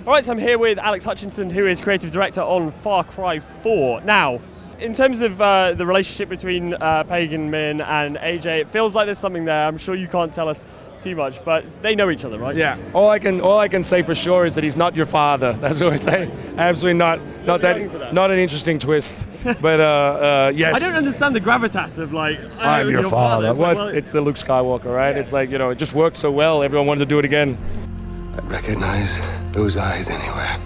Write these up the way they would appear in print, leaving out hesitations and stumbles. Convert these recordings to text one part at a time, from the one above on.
All right, so I'm here with Alex Hutchinson, who is creative director on Far Cry 4. Now, in terms of the relationship between Pagan, Min, and AJ, it feels like there's something there. I'm sure you can't tell us too much, but they know each other, right? Yeah. All I can say for sure is that he's not your father. That's what I say. Absolutely not. Not an interesting twist. But yes. I don't understand the gravitas of like. I'm your father. It's, it's the Luke Skywalker, right? Yeah. It's like, it just worked so well. Everyone wanted to do it again. I recognize those eyes anywhere.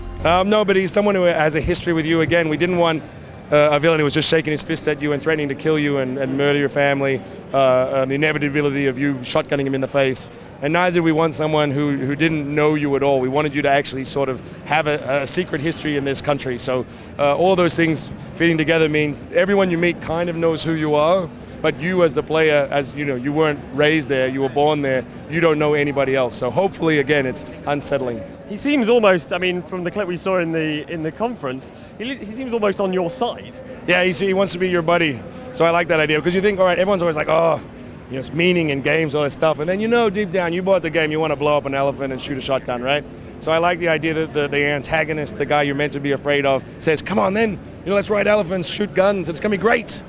No, but he's someone who has a history with you. Again, we didn't want a villain who was just shaking his fist at you and threatening to kill you and murder your family, the inevitability of you shotgunning him in the face. And neither did we want someone who didn't know you at all. We wanted you to actually sort of have a secret history in this country. So all of those things fitting together means everyone you meet kind of knows who you are, but you as the player, as you know, you weren't raised there, you were born there, you don't know anybody else. So hopefully, again, it's unsettling. He seems almost, I mean, from the clip we saw in the conference, he seems almost on your side. Yeah, he wants to be your buddy. So I like that idea, because you think, all right, everyone's always like, oh, it's meaning in games, all that stuff. And then deep down, you bought the game, you want to blow up an elephant and shoot a shotgun, right? So I like the idea that the antagonist, the guy you're meant to be afraid of, says, come on then, let's ride elephants, shoot guns, it's going to be great.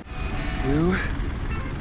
You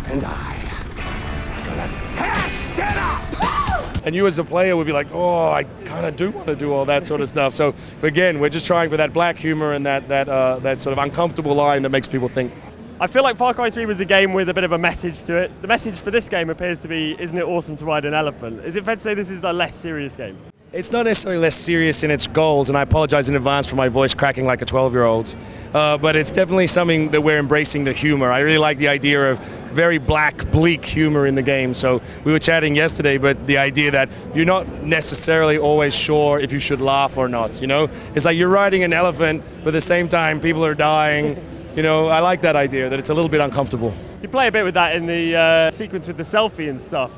and I are gonna tear shit up! And you as a player would be like, oh, I kind of do want to do all that sort of stuff. So again, we're just trying for that black humor and that sort of uncomfortable line that makes people think. I feel like Far Cry 3 was a game with a bit of a message to it. The message for this game appears to be, isn't it awesome to ride an elephant? Is it fair to say this is a less serious game? It's not necessarily less serious in its goals, and I apologize in advance for my voice cracking like a 12-year-old, but it's definitely something that we're embracing the humor. I really like the idea of very black, bleak humor in the game. So we were chatting yesterday, but the idea that you're not necessarily always sure if you should laugh or not, It's like you're riding an elephant, but at the same time, people are dying. I like that idea, that it's a little bit uncomfortable. You play a bit with that in the sequence with the selfie and stuff.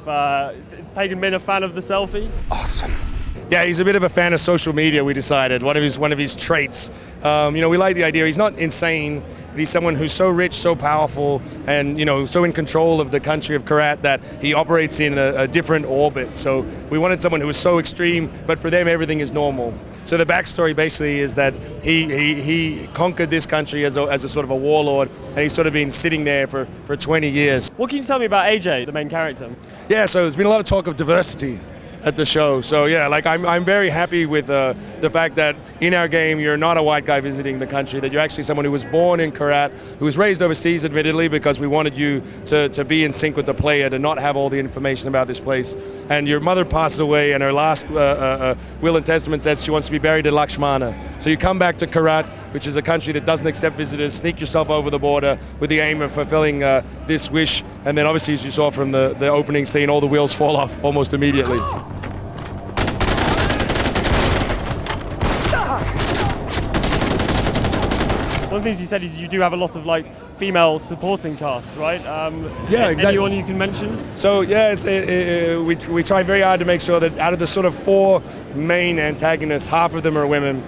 Pagan Min a fan of the selfie? Awesome. Yeah, he's a bit of a fan of social media, we decided. One of his traits. We like the idea. He's not insane, but he's someone who's so rich, so powerful, and so in control of the country of Karat that he operates in a different orbit. So we wanted someone who was so extreme, but for them everything is normal. So the backstory basically is that he conquered this country as a sort of a warlord, and he's sort of been sitting there for 20 years. What can you tell me about AJ, the main character? Yeah, so there's been a lot of talk of diversity at the show. So yeah, I'm very happy with the fact that in our game you're not a white guy visiting the country, that you're actually someone who was born in Karat, who was raised overseas admittedly, because we wanted you to be in sync with the player, to not have all the information about this place. And your mother passes away, and her last will and testament says she wants to be buried in Lakshmana. So you come back to Karat, which is a country that doesn't accept visitors, sneak yourself over the border with the aim of fulfilling this wish, and then obviously, as you saw from the opening scene, all the wheels fall off almost immediately. One of the things you said is you do have a lot of female supporting cast, right? Yeah, exactly. Anyone you can mention? So yeah, we try very hard to make sure that out of the sort of 4 main antagonists, half of them are women,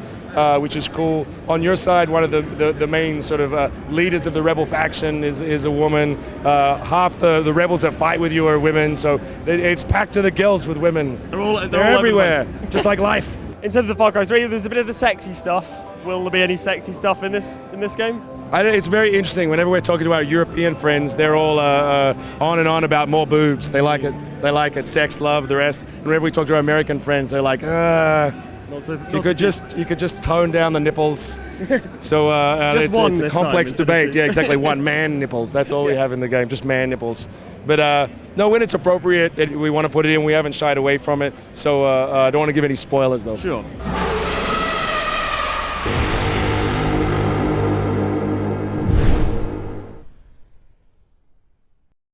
which is cool. On your side, one of the main sort of leaders of the rebel faction is a woman. Half the rebels that fight with you are women, so it's packed to the gills with women. They're all everywhere, just like life. In terms of Far Cry 3, there's a bit of the sexy stuff. Will there be any sexy stuff in this game? It's very interesting. Whenever we're talking to our European friends, they're all on and on about more boobs. They like it. They like it. Sex, love, the rest. And whenever we talk to our American friends, they're like, you could just tone down the nipples. So it's a complex debate. Yeah, exactly. One, man nipples. That's all we have in the game, just man nipples. But no, when it's appropriate, we want to put it in. We haven't shied away from it. So I don't want to give any spoilers though. Sure.